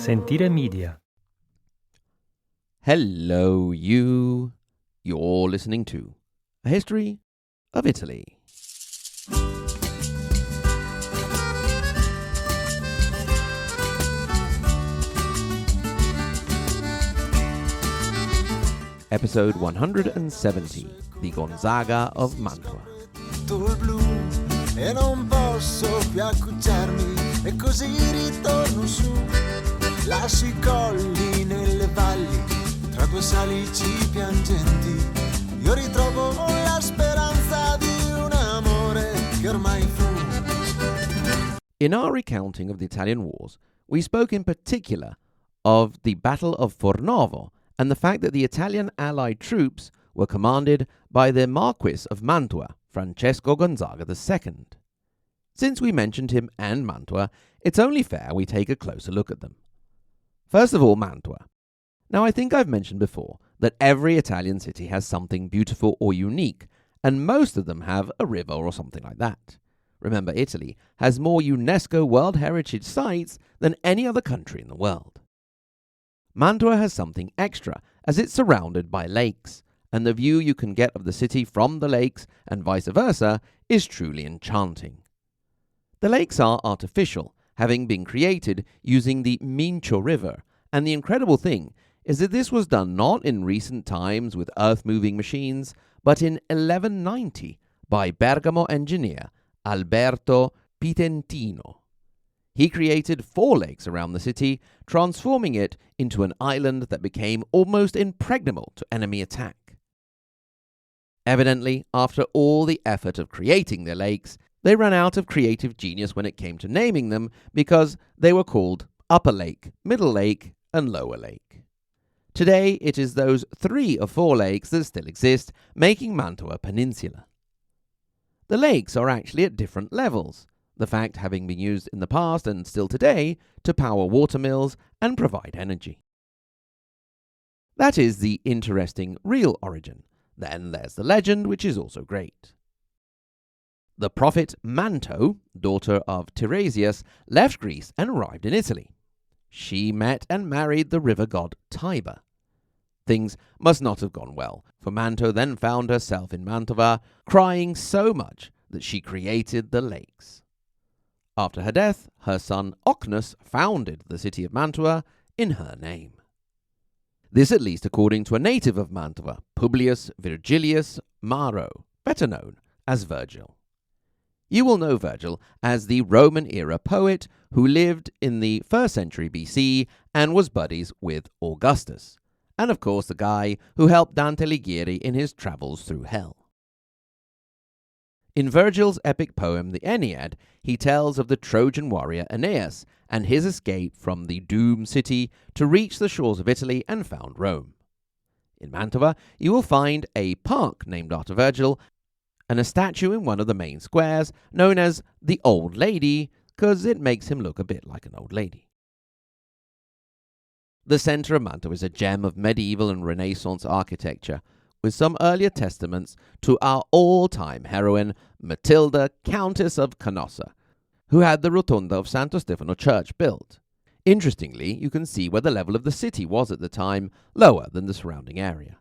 Sentire Media. Hello, you. You're listening to A History of Italy. Episode 170, The Gonzaga of Mantua. E non posso più accucciarmi e così ritorno su, lascio i colli nelle valli tra due salici piangenti, io ritrovo la speranza di un amore che ormai fu. In our recounting of the Italian wars, we spoke in particular of the Battle of Fornovo and the fact that the Italian allied troops were commanded by the Marquis of Mantua, Francesco Gonzaga II. Since we mentioned him and Mantua, it's only fair we take a closer look at them. First of all, Mantua. Now, I think I've mentioned before that every Italian city has something beautiful or unique, and most of them have a river or something like that. Remember, Italy has more UNESCO World Heritage sites than any other country in the world. Mantua has something extra, as it's surrounded by lakes, and the view you can get of the city from the lakes and vice versa is truly enchanting. The lakes are artificial, having been created using the Mincio River, and the incredible thing is that this was done not in recent times with earth-moving machines, but in 1190 by Bergamo engineer Alberto Pitentino. He created 4 lakes around the city, transforming it into an island that became almost impregnable to enemy attack. Evidently, after all the effort of creating their lakes, they ran out of creative genius when it came to naming them because they were called Upper Lake, Middle Lake, and Lower Lake. Today, it is those 3 of 4 lakes that still exist, making Mantua Peninsula. The lakes are actually at different levels, the fact having been used in the past and still today to power water mills and provide energy. That is the interesting real origin. Then there's the legend, which is also great. The prophet Manto, daughter of Tiresias, left Greece and arrived in Italy. She met and married the river god Tiber. Things must not have gone well, for Manto then found herself in Mantova, crying so much that she created the lakes. After her death, her son Ocnus founded the city of Mantua in her name. This at least according to a native of Mantova, Publius Virgilius Maro, better known as Virgil. You will know Virgil as the Roman-era poet who lived in the 1st century BC and was buddies with Augustus, and of course the guy who helped Dante Alighieri in his travels through hell. In Virgil's epic poem, the Aeneid, he tells of the Trojan warrior Aeneas and his escape from the doomed city to reach the shores of Italy and found Rome. In Mantova, you will find a park named after Virgil and a statue in one of the main squares known as the Old Lady, because it makes him look a bit like an old lady. The centre of Mantua is a gem of medieval and Renaissance architecture, with some earlier testaments to our all-time heroine, Matilda, countess of Canossa, who had the Rotunda of Santo Stefano Church built. Interestingly, you can see where the level of the city was at the time, lower than the surrounding area.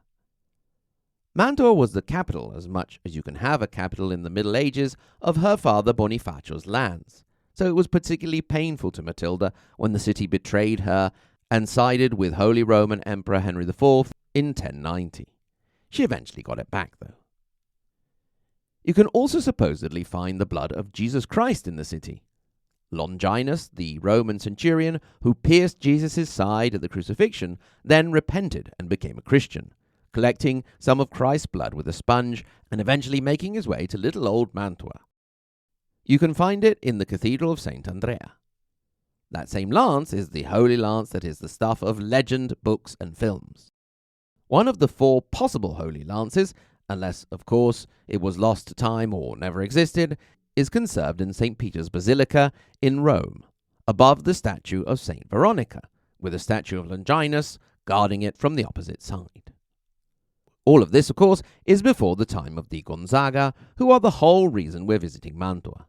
Mantua was the capital, as much as you can have a capital in the Middle Ages, of her father Bonifacio's lands, so it was particularly painful to Matilda when the city betrayed her and sided with Holy Roman Emperor Henry IV in 1090. She eventually got it back, though. You can also supposedly find the blood of Jesus Christ in the city. Longinus, the Roman centurion who pierced Jesus' side at the crucifixion, then repented and became a Christian, collecting some of Christ's blood with a sponge and eventually making his way to little old Mantua. You can find it in the Cathedral of St. Andrea. That same lance is the holy lance that is the stuff of legend, books, and films. One of the 4 possible holy lances, unless, of course, it was lost to time or never existed, is conserved in St. Peter's Basilica in Rome, above the statue of St. Veronica, with a statue of Longinus guarding it from the opposite side. All of this, of course, is before the time of the Gonzaga, who are the whole reason we're visiting Mantua.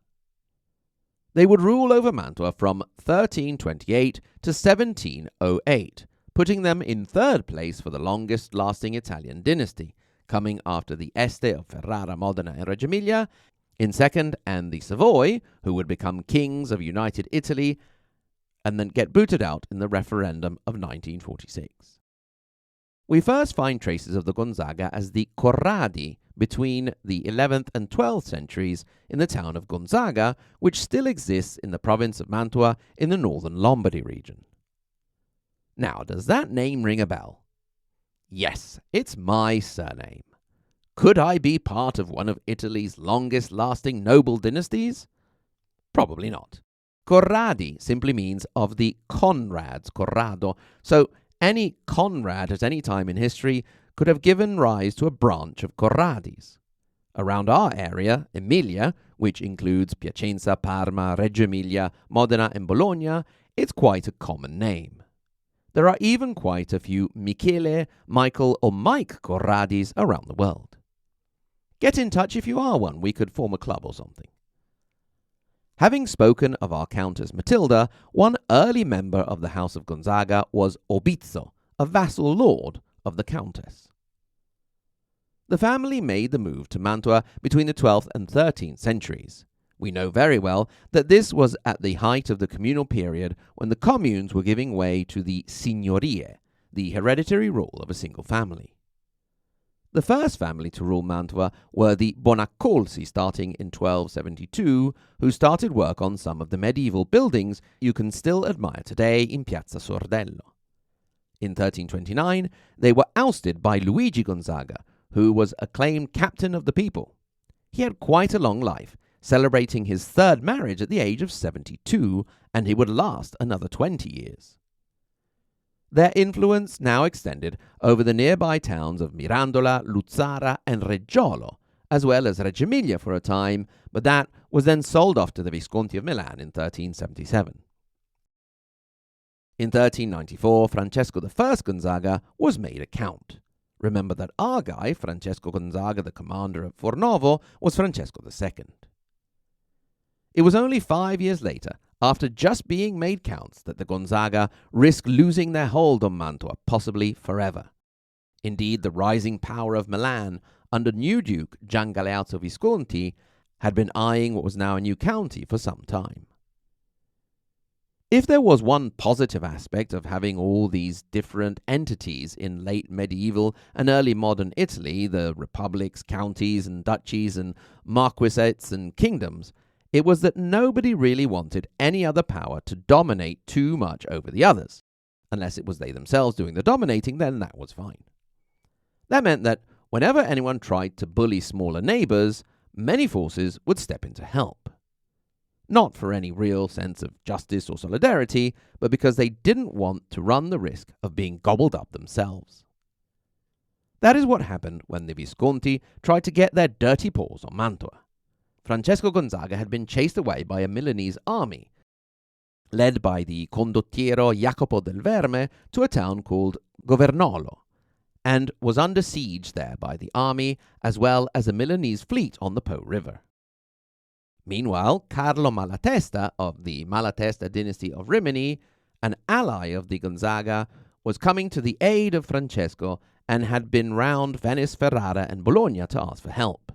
They would rule over Mantua from 1328 to 1708, putting them in third place for the longest-lasting Italian dynasty, coming after the Este of Ferrara, Modena, and Reggio Emilia in second, and the Savoy, who would become kings of United Italy and then get booted out in the referendum of 1946. We first find traces of the Gonzaga as the Corradi between the 11th and 12th centuries in the town of Gonzaga, which still exists in the province of Mantua in the northern Lombardy region. Now, does that name ring a bell? Yes, it's my surname. Could I be part of one of Italy's longest-lasting noble dynasties? Probably not. Corradi simply means of the Conrads, Corrado, so any Conrad at any time in history could have given rise to a branch of Corradis. Around our area, Emilia, which includes Piacenza, Parma, Reggio Emilia, Modena, and Bologna, it's quite a common name. There are even quite a few Michele, Michael, or Mike Corradis around the world. Get in touch if you are one. We could form a club or something. Having spoken of our Countess Matilda, one early member of the House of Gonzaga was Obizzo, a vassal lord of the Countess. The family made the move to Mantua between the 12th and 13th centuries. We know very well that this was at the height of the communal period when the communes were giving way to the signorie, the hereditary rule of a single family. The first family to rule Mantua were the Bonaccorsi starting in 1272, who started work on some of the medieval buildings you can still admire today in Piazza Sordello. In 1329, they were ousted by Luigi Gonzaga, who was acclaimed captain of the people. He had quite a long life, celebrating his third marriage at the age of 72, and he would last another 20 years. Their influence now extended over the nearby towns of Mirandola, Luzzara, and Reggiolo, as well as Reggio Emilia for a time, but that was then sold off to the Visconti of Milan in 1377. In 1394, Francesco I Gonzaga was made a count. Remember that our guy, Francesco Gonzaga, the commander of Fornovo, was Francesco II. It was only 5 years later, after just being made counts, that the Gonzaga risked losing their hold on Mantua, possibly forever. Indeed, the rising power of Milan under new Duke Gian Galeazzo Visconti had been eyeing what was now a new county for some time. If there was one positive aspect of having all these different entities in late medieval and early modern Italy, the republics, counties and duchies and marquisates and kingdoms, it was that nobody really wanted any other power to dominate too much over the others. Unless it was they themselves doing the dominating, then that was fine. That meant that whenever anyone tried to bully smaller neighbors, many forces would step in to help. Not for any real sense of justice or solidarity, but because they didn't want to run the risk of being gobbled up themselves. That is what happened when the Visconti tried to get their dirty paws on Mantua. Francesco Gonzaga had been chased away by a Milanese army, led by the condottiero Jacopo del Verme, to a town called Governolo, and was under siege there by the army as well as a Milanese fleet on the Po River. Meanwhile, Carlo Malatesta of the Malatesta dynasty of Rimini, an ally of the Gonzaga, was coming to the aid of Francesco and had been round Venice, Ferrara, and Bologna to ask for help.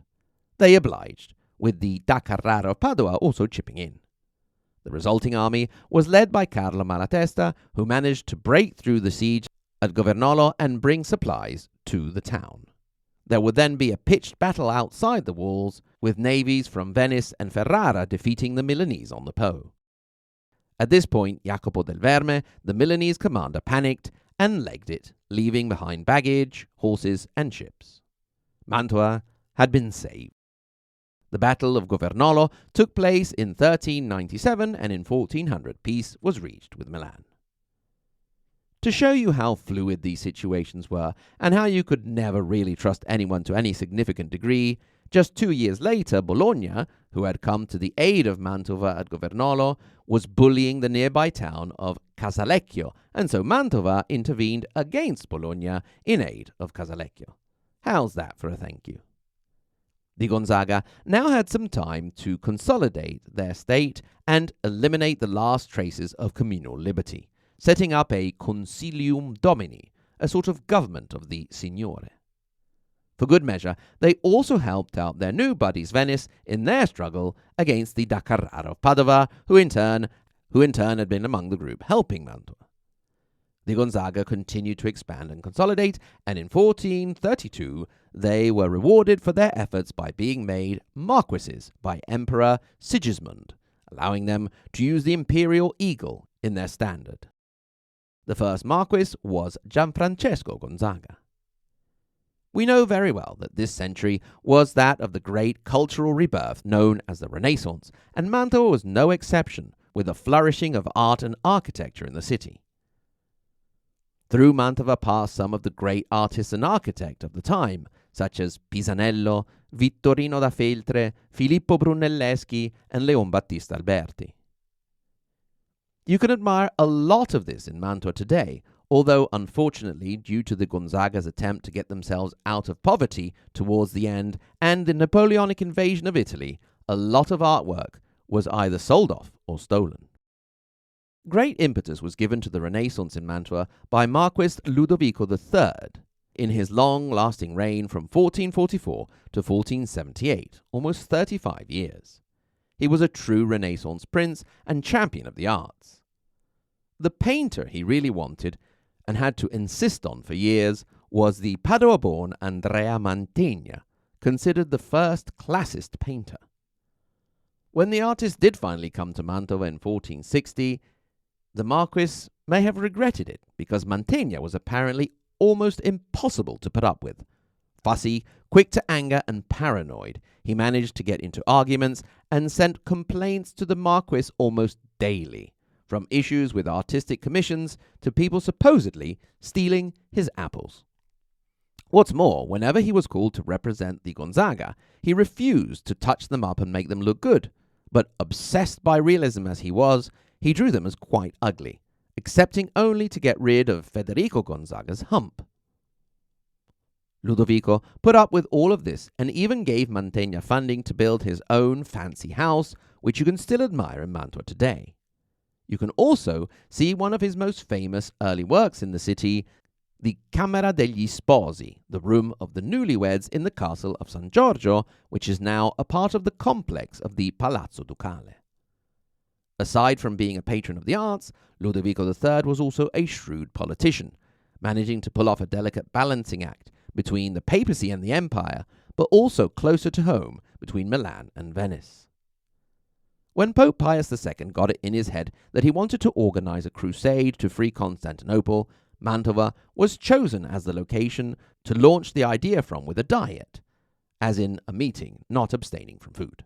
They obliged, with the da Carrara of Padua also chipping in. The resulting army was led by Carlo Malatesta, who managed to break through the siege at Governolo and bring supplies to the town. There would then be a pitched battle outside the walls, with navies from Venice and Ferrara defeating the Milanese on the Po. At this point, Jacopo del Verme, the Milanese commander, panicked and legged it, leaving behind baggage, horses, and ships. Mantua had been saved. The Battle of Governolo took place in 1397, and in 1400 peace was reached with Milan. To show you how fluid these situations were, and how you could never really trust anyone to any significant degree, just 2 years later, Bologna, who had come to the aid of Mantova at Governolo, was bullying the nearby town of Casalecchio, and so Mantova intervened against Bologna in aid of Casalecchio. How's that for a thank you? The Gonzaga now had some time to consolidate their state and eliminate the last traces of communal liberty, setting up a consilium domini, a sort of government of the signore. For good measure, they also helped out their new buddies Venice in their struggle against the da Carrara of Padova, who in turn had been among the group helping Mantua. The Gonzaga continued to expand and consolidate, and in 1432 they were rewarded for their efforts by being made marquises by Emperor Sigismund, allowing them to use the imperial eagle in their standard. The first marquis was Francesco Gonzaga. We know very well that this century was that of the great cultural rebirth known as the Renaissance, and Mantua was no exception, with a flourishing of art and architecture in the city. Through Mantova passed some of the great artists and architects of the time, such as Pisanello, Vittorino da Feltre, Filippo Brunelleschi, and Leon Battista Alberti. You can admire a lot of this in Mantua today, although unfortunately, due to the Gonzaga's attempt to get themselves out of poverty towards the end and the Napoleonic invasion of Italy, a lot of artwork was either sold off or stolen. Great impetus was given to the Renaissance in Mantua by Marquis Ludovico III in his long-lasting reign from 1444 to 1478, almost 35 years. He was a true Renaissance prince and champion of the arts. The painter he really wanted, and had to insist on for years, was the Padua-born Andrea Mantegna, considered the first classicist painter. When the artist did finally come to Mantua in 1460, the Marquis may have regretted it, because Mantegna was apparently almost impossible to put up with. Fussy, quick to anger, and paranoid, he managed to get into arguments and sent complaints to the Marquis almost daily, from issues with artistic commissions to people supposedly stealing his apples. What's more, whenever he was called to represent the Gonzaga, he refused to touch them up and make them look good, but obsessed by realism as he was, he drew them as quite ugly, accepting only to get rid of Federico Gonzaga's hump. Ludovico put up with all of this and even gave Mantegna funding to build his own fancy house, which you can still admire in Mantua today. You can also see one of his most famous early works in the city, the Camera degli Sposi, the room of the newlyweds in the castle of San Giorgio, which is now a part of the complex of the Palazzo Ducale. Aside from being a patron of the arts, Ludovico III was also a shrewd politician, managing to pull off a delicate balancing act between the papacy and the empire, but also closer to home between Milan and Venice. When Pope Pius II got it in his head that he wanted to organize a crusade to free Constantinople, Mantova was chosen as the location to launch the idea from with a diet, as in a meeting, not abstaining from food.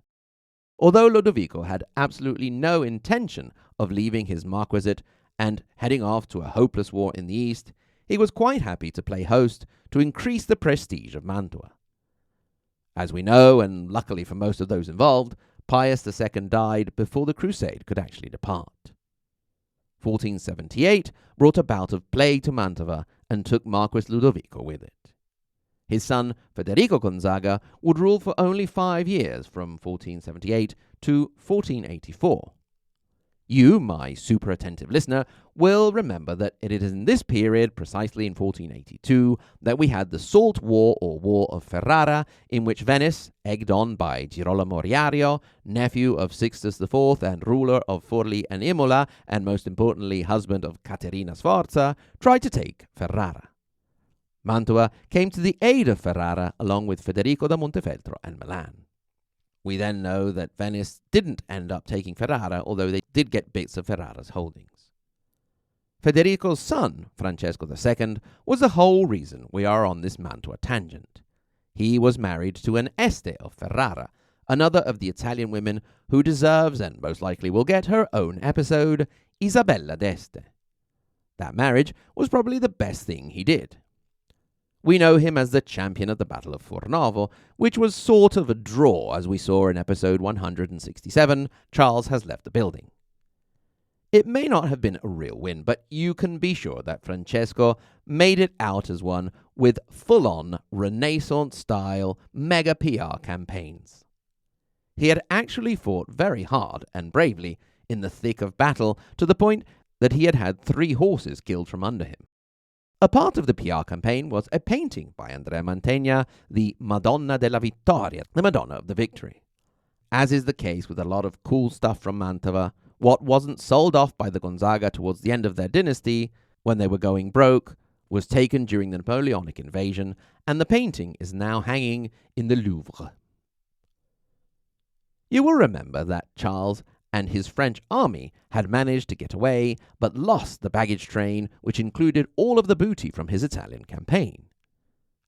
Although Ludovico had absolutely no intention of leaving his marquisate and heading off to a hopeless war in the east, he was quite happy to play host to increase the prestige of Mantua. As we know, and luckily for most of those involved, Pius II died before the crusade could actually depart. 1478 brought a bout of plague to Mantova and took Marquis Ludovico with it. His son, Federico Gonzaga, would rule for only 5 years, from 1478 to 1484. You, my super attentive listener, will remember that it is in this period, precisely in 1482, that we had the Salt War or War of Ferrara, in which Venice, egged on by Girolamo Riario, nephew of Sixtus IV and ruler of Forli and Imola, and most importantly husband of Caterina Sforza, tried to take Ferrara. Mantua came to the aid of Ferrara along with Federico da Montefeltro and Milan. We then know that Venice didn't end up taking Ferrara, although they did get bits of Ferrara's holdings. Federico's son, Francesco II, was the whole reason we are on this Mantua tangent. He was married to an Este of Ferrara, another of the Italian women who deserves and most likely will get her own episode, Isabella d'Este. That marriage was probably the best thing he did. We know him as the champion of the Battle of Fornovo, which was sort of a draw, as we saw in episode 167, Charles Has Left the Building. It may not have been a real win, but you can be sure that Francesco made it out as one with full-on Renaissance-style mega PR campaigns. He had actually fought very hard and bravely in the thick of battle, to the point that he had had 3 horses killed from under him. A part of the PR campaign was a painting by Andrea Mantegna, the Madonna della Vittoria, the Madonna of the Victory. As is the case with a lot of cool stuff from Mantua, what wasn't sold off by the Gonzaga towards the end of their dynasty, when they were going broke, was taken during the Napoleonic invasion, and the painting is now hanging in the Louvre. You will remember that Charles and his French army had managed to get away, but lost the baggage train, which included all of the booty from his Italian campaign.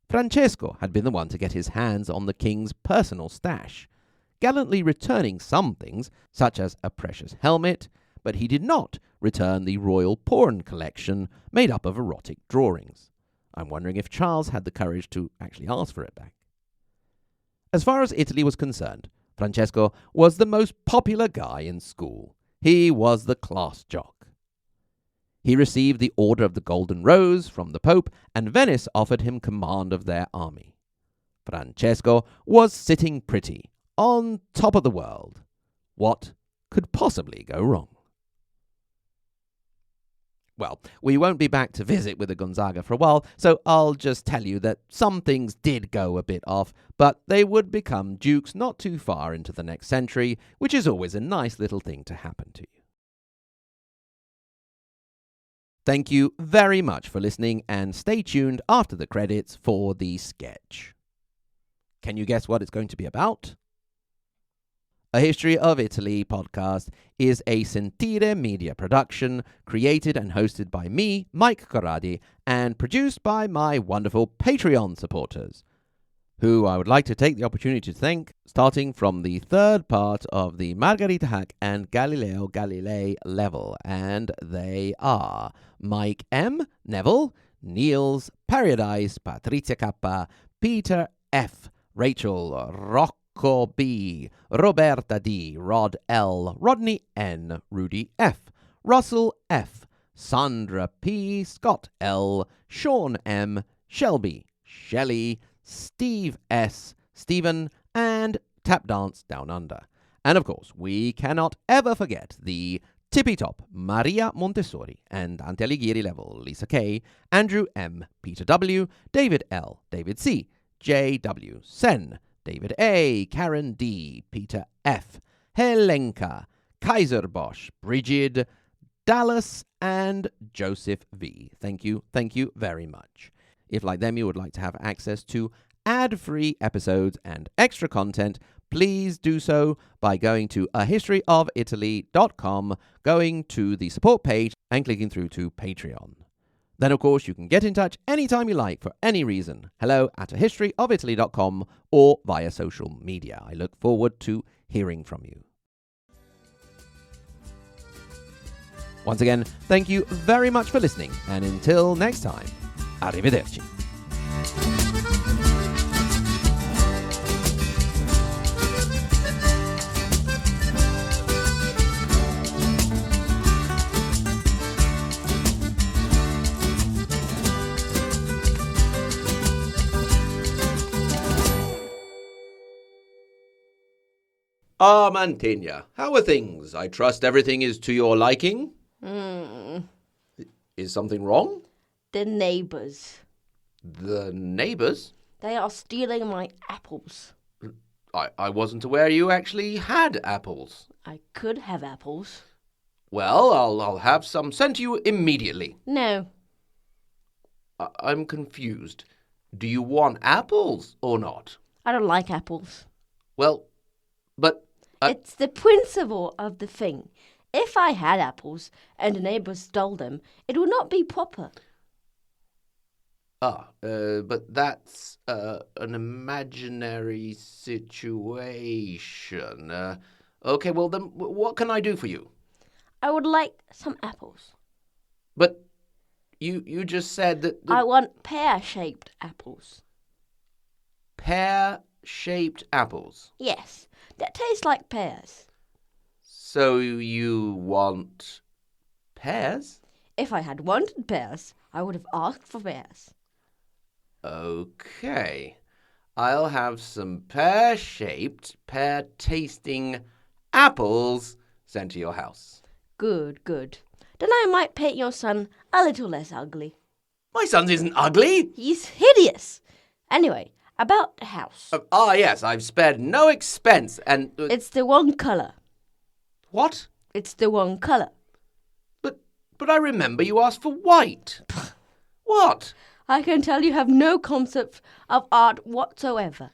Francesco had been the one to get his hands on the king's personal stash, gallantly returning some things, such as a precious helmet, but he did not return the royal porn collection made up of erotic drawings. I'm wondering if Charles had the courage to actually ask for it back. As far as Italy was concerned, Francesco was the most popular guy in school. He was the class jock. He received the Order of the Golden Rose from the Pope, and Venice offered him command of their army. Francesco was sitting pretty, on top of the world. What could possibly go wrong? Well, we won't be back to visit with the Gonzaga for a while, so I'll just tell you that some things did go a bit off, but they would become dukes not too far into the next century, which is always a nice little thing to happen to you. Thank you very much for listening, and stay tuned after the credits for the sketch. Can you guess what it's going to be about? A History of Italy podcast is a Sentire media production created and hosted by me, Mike Corradi, and produced by my wonderful Patreon supporters, who I would like to take the opportunity to thank, starting from the 3rd part of the Margherita Hack and Galileo Galilei level, and they are Mike M, Neville, Niels, Paradise, Patrizia K, Peter F, Rachel, Rocco B, Roberta D, Rod L, Rodney N, Rudy F, Russell F, Sandra P, Scott L, Sean M, Shelby, Shelley, Steve S, Stephen, and Tap Dance Down Under. And of course, we cannot ever forget the Tippy Top, Maria Montessori, and Ante Alighieri level, Lisa K, Andrew M, Peter W, David L, David C, J W, Sen, David A, Karen D, Peter F, Helenka, Kaiser Bosch, Brigid, Dallas, and Joseph V. Thank you very much. If, like them, you would like to have access to ad-free episodes and extra content, please do so by going to ahistoryofitaly.com, going to the support page, and clicking through to Patreon. Then, of course, you can get in touch anytime you like for any reason. hello@ahistoryofitaly.com or via social media. I look forward to hearing from you. Once again, thank you very much for listening, and until next time, arrivederci. Ah, Mantegna, how are things? I trust everything is to your liking? Is something wrong? The neighbours. The neighbours? They are stealing my apples. I wasn't aware you actually had apples. I could have apples. Well, I'll have some sent to you immediately. No. I'm confused. Do you want apples or not? I don't like apples. Well, but... It's the principle of the thing. If I had apples and the neighbours stole them, it would not be proper. But that's an imaginary situation. Okay, well then, what can I do for you? I would like some apples. But you just said that... I want pear-shaped apples. Pear-shaped apples? Yes, that taste like pears. So you want pears? If I had wanted pears, I would have asked for pears. Okay. I'll have some pear-shaped, pear-tasting apples sent to your house. Good, good. Then I might paint your son a little less ugly. My son isn't ugly. He's hideous. Anyway, about the house. Yes, I've spared no expense and... It's the one colour. What? It's the one colour. But I remember you asked for white. What? I can tell you have no concept of art whatsoever.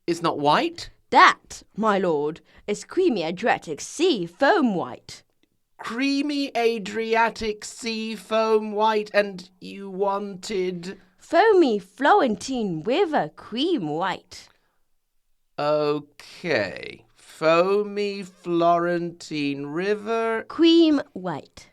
It's not white? That, my lord, is creamy Adriatic Sea foam white. Creamy Adriatic Sea foam white, and you wanted... Foamy Florentine River cream white. Okay. Foamy Florentine River... Cream white.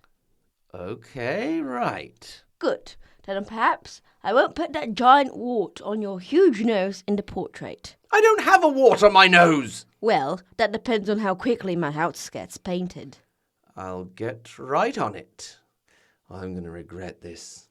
Okay, right. Good. Then perhaps I won't put that giant wart on your huge nose in the portrait. I don't have a wart on my nose. Well, that depends on how quickly my house gets painted. I'll get right on it. I'm going to regret this.